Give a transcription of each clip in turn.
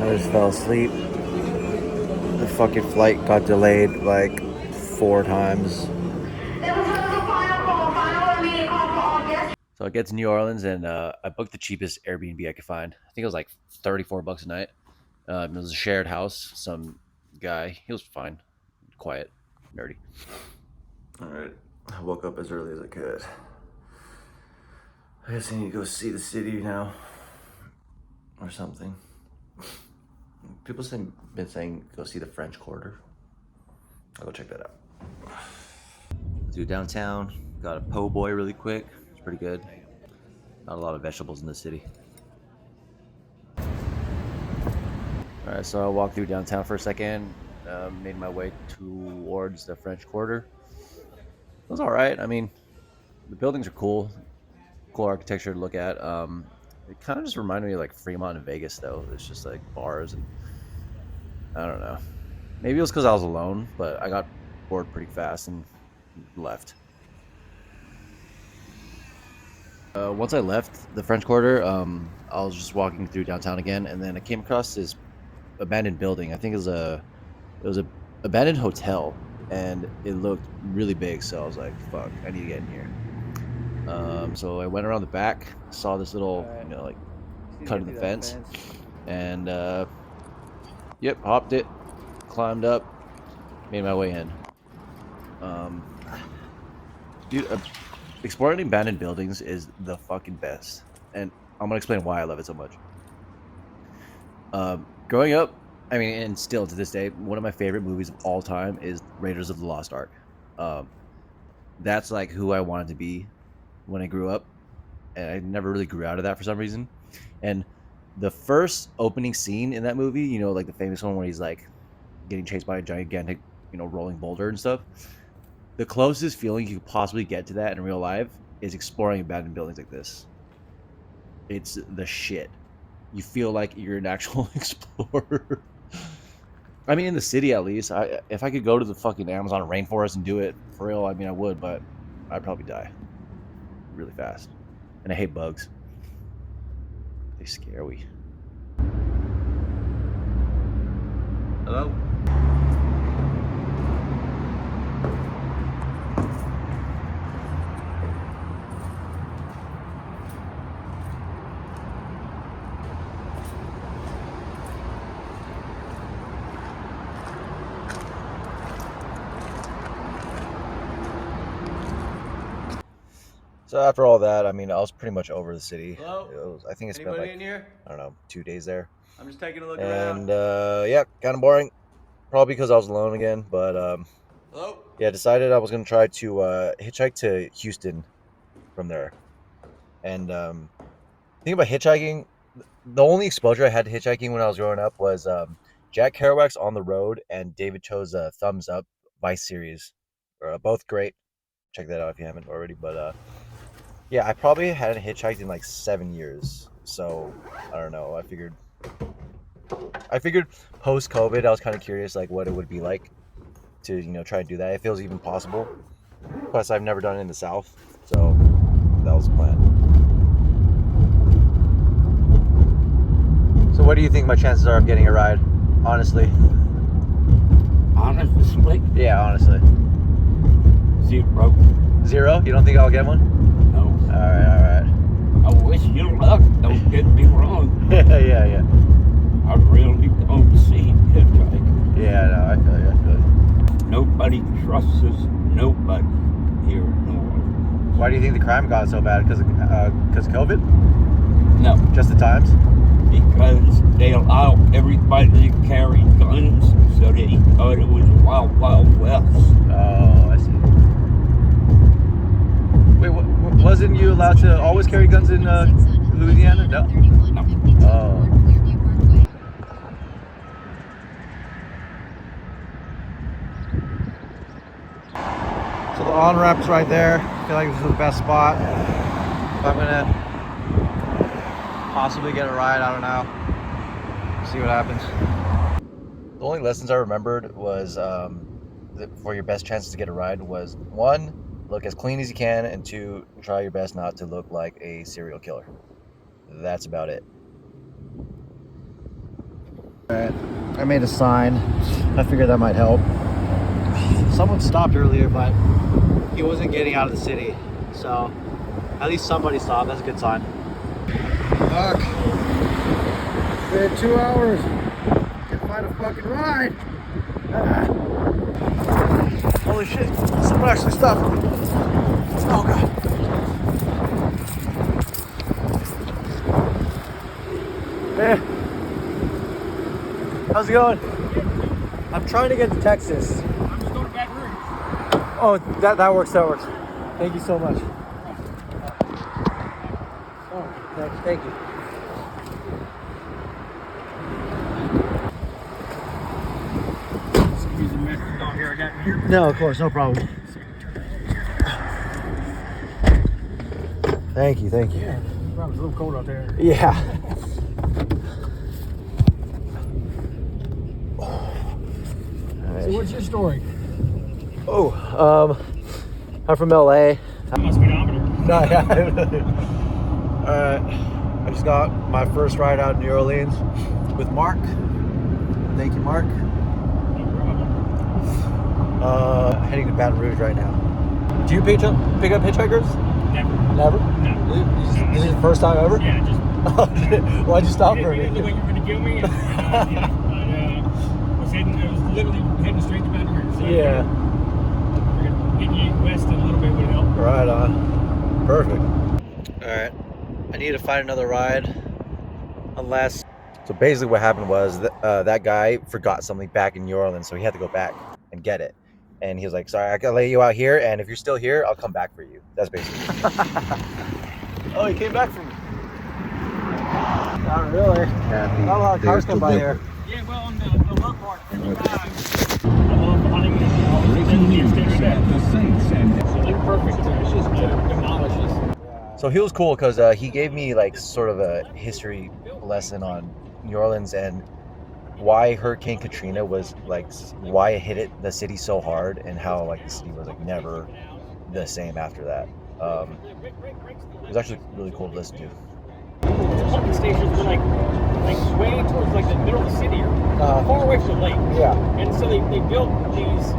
I just fell asleep. The fucking flight got delayed like 4 times. So I get to New Orleans and I booked the cheapest Airbnb I could find. I think it was like $34 a night. It was a shared house. Some guy, he was fine, quiet, nerdy. All right, I woke up as early as I could. I guess I need to go see the city now, or something. People been saying go see the French Quarter. I'll go check that out. Let's do downtown. Got a po' boy really quick. It's pretty good. Not a lot of vegetables in the city. All right, so I walked through downtown for a second. Made my way towards the French Quarter. It was all right. I mean, the buildings are cool architecture to look at. It kind of just reminded me of like Fremont and Vegas, though. It's just like bars and I don't know. Maybe it was because I was alone, but I got bored pretty fast and left. Once I left the French Quarter, I was just walking through downtown again, and then I came across this abandoned building. I think it was a abandoned hotel, and it looked really big. So I was like, "Fuck, I need to get in here." So I went around the back, saw this little, like cut in the fence, and yep, hopped it, climbed up, made my way in. Um, dude, exploring abandoned buildings is the fucking best, and I'm gonna explain why I love it so much. Growing up, I mean, and still to this day, one of my favorite movies of all time is Raiders of the Lost Ark. Um, that's like who I wanted to be when I grew up, and I never really grew out of that for some reason. And the first opening scene in that movie, like the famous one where he's like getting chased by a gigantic, rolling boulder and stuff. The closest feeling you could possibly get to that in real life is exploring abandoned buildings like this. It's the shit. You feel like you're an actual explorer. I mean, in the city at least. If I could go to the fucking Amazon rainforest and do it for real, I mean, I would, but I'd probably die really fast. And I hate bugs. They scare me. Hello? So after all that, I mean, I was pretty much over the city. Hello? I think it's been Anybody like, in here? I don't know, 2 days there. I'm just taking a look And around. yeah, kind of boring. Probably because I was alone again. But Hello? yeah, decided I was gonna try to hitchhike to Houston from there. And thing about hitchhiking, the only exposure I had to hitchhiking when I was growing up was Jack Kerouac's On the Road and David Cho's Thumbs Up Vice series. Both great. Check that out if you haven't already. But yeah, I probably hadn't hitchhiked in like 7 years. So I don't know. I figured post COVID, I was kind of curious like what it would be like to try and do that. If it was even possible. Plus, I've never done it in the South, so that was the plan. So, what do you think my chances are of getting a ride? Honestly. Honestly? Yeah, honestly. 0. 0? You don't think I'll get one? No. All right. I wish you luck. Don't get me wrong. yeah. I really don't see hitchhiking. Yeah, no, I feel you. Nobody trusts us. Nobody here in New Orleans. Why do you think the crime got so bad? Because of COVID? No, Just the times? because they allow everybody to carry guns, so they thought it was Wild Wild West. Oh, I see. Wait, wasn't you allowed to always carry guns in Louisiana? No. No. Oh. So the on-ramp's right there. I feel like this is the best spot. If I'm gonna possibly get a ride, I don't know. See what happens. The only lessons I remembered was for your best chances to get a ride was 1, look as clean as you can, and 2, try your best not to look like a serial killer. That's about it. Alright, I made a sign. I figured that might help. Someone stopped earlier, but he wasn't getting out of the city. So at least somebody stopped. That's a good sign. Fuck. It's been 2 hours. Can't find a fucking ride. Holy shit. Someone actually stopped me. Oh god. Hey. How's it going? I'm trying to get to Texas. I'm just going to Baton Rouge. Oh, that works. Thank you so much. Oh, thank you. Excuse the message down here. I got here. No, of course, no problem. Thank you. Yeah, it's a little cold out there. Yeah. So what's your story? Oh, I'm from LA. My speedometer. No, yeah. I just got my first ride out in New Orleans with Mark. Thank you, Mark. No problem. Heading to Baton Rouge right now. Do you pick up hitchhikers? Never. Never? No. This is your first time ever? Yeah, just. Why'd you stop for You me? didn't look like you were going to kill me. And, I was literally heading straight to Baton Rouge. So Yeah. Getting you west a little bit would help. Right on. Perfect. Alright. I need to find another ride. Unless... So basically what happened was that guy forgot something back in New Orleans, so he had to go back and get it. And he was like, sorry, I gotta lay you out here, and if you're still here, I'll come back for you. That's basically Oh, he came back for me. Not really. Not a lot of cars come by here. Yeah, well, on the low part, 55. I love hunting and the exterior deck. So they're perfect to demolish this. So he was cool because he gave me like sort of a history lesson on New Orleans and why Hurricane Katrina was like, why it hit the city so hard and how like the city was like never the same after that. It was actually really cool to listen to. The pumping stations were like way towards like the middle of the city or far away from the lake. Yeah. And so they built these,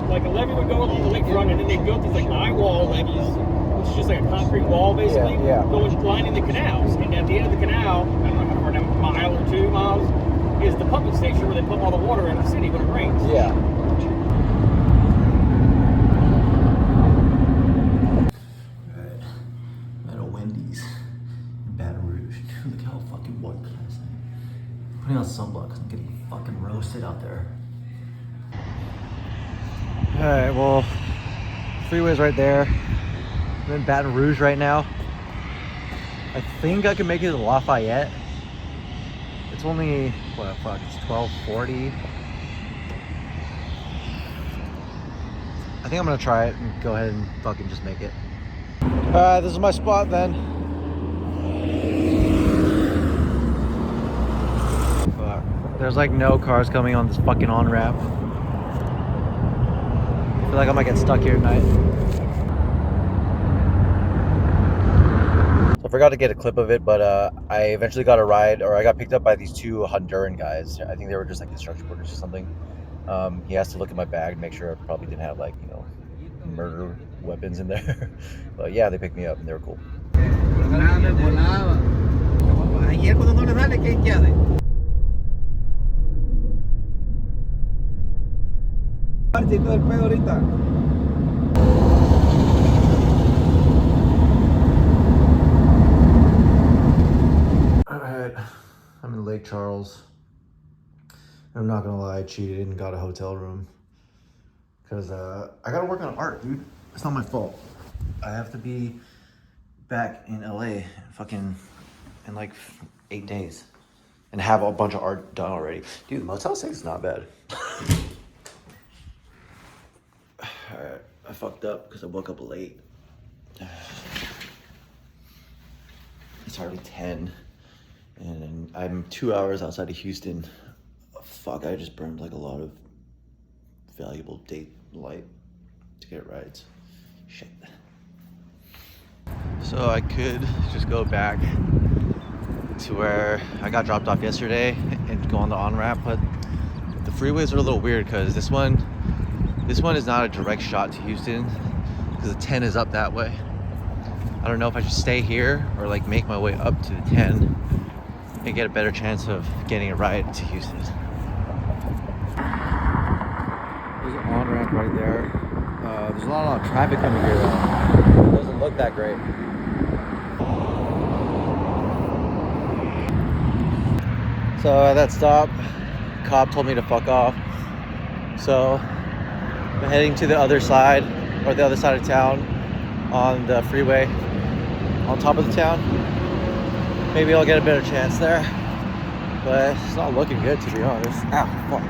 like a levee would go along the lakefront, and then they built these like eye wall levees, which is just like a concrete wall basically, Yeah. going lining the canals. And at the end of the canal, I don't know how far down, a mile or 2 miles, is the pumping station where they pump all the water out of the city when it rains. Yeah. Alright. I'm at a Wendy's in Baton Rouge. Dude, look how fucking white can I say? Putting on sunblock because I'm getting fucking roasted out there. Alright, well, freeway's right there. I'm in Baton Rouge right now. I think I can make it to Lafayette. It's only, what the fuck, it's 12:40. I think I'm gonna try it and go ahead and fucking just make it. Alright, this is my spot then. Fuck. There's like no cars coming on this fucking on-ramp. I feel like I might get stuck here tonight. So I forgot to get a clip of it, but I eventually got a ride, or I got picked up by these two Honduran guys. I think they were just like construction workers or something. He has to look at my bag and make sure I probably didn't have like, you know, murder weapons in there. But yeah, they picked me up and they were cool. Ayer cuando no le sale, ¿qué hace? Todo el pedo ahorita. Alright, I'm in Lake Charles. I'm not gonna lie, I cheated and got a hotel room. Because I gotta work on art, dude. It's not my fault. I have to be back in LA fucking in like 8 days. And have a bunch of art done already. Dude, Motel 6 is not bad. Alright, I fucked up because I woke up late. It's already 10. And I'm 2 hours outside of Houston. Oh, fuck, I just burned like a lot of valuable daylight to get rides. Shit. So I could just go back to where I got dropped off yesterday and go on the on-ramp, but the freeways are a little weird because this one is not a direct shot to Houston because the 10 is up that way. I don't know if I should stay here or like make my way up to the 10 and get a better chance of getting a ride to Houston. There's an on-ramp right there. There's a lot of traffic coming here though. It doesn't look that great. So at that stop, cop told me to fuck off. So I'm heading to the other side, or the other side of town on the freeway, on top of the town. Maybe I'll get a better chance there, but it's not looking good to be honest. Ow, fuck.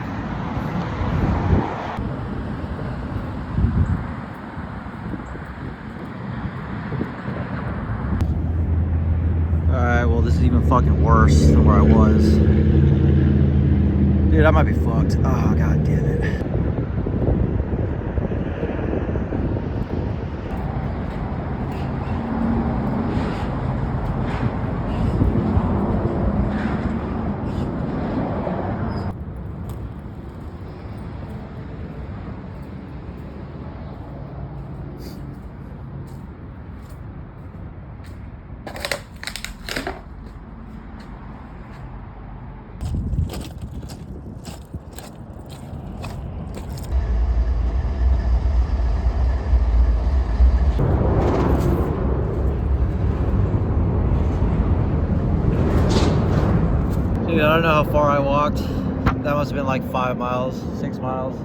Alright, well this is even fucking worse than where I was. Dude, I might be fucked. Oh, god damn it. Dude, I don't know how far I walked. That must have been like 5 miles, 6 miles.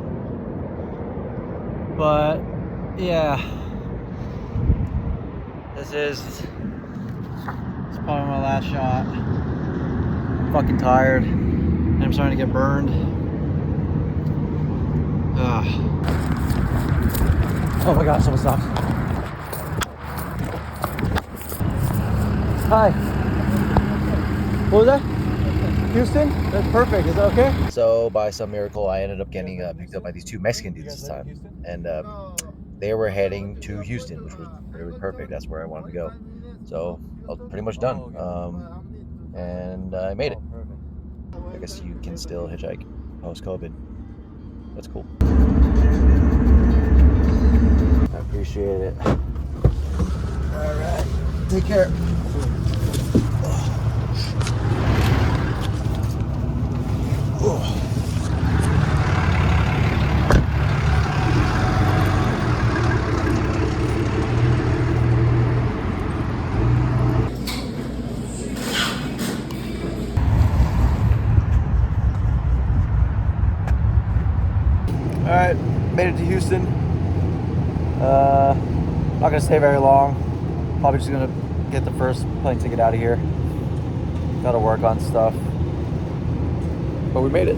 But yeah, it's probably my last shot. I'm fucking tired and I'm starting to get burned. Ugh. Oh my god, someone stopped. Hi. What was that? Houston? That's perfect. Is that okay? So by some miracle, I ended up getting picked up by these two Mexican dudes this time, and they were heading to Houston, which was really perfect. That's where I wanted to go. So I was pretty much done, and I made it. I guess you can still hitchhike post-COVID. That's cool. I appreciate it. All right, take care. Alright, made it to Houston. Not gonna stay very long. Probably just gonna get the first plane ticket out of here. Gotta work on stuff. But we made it.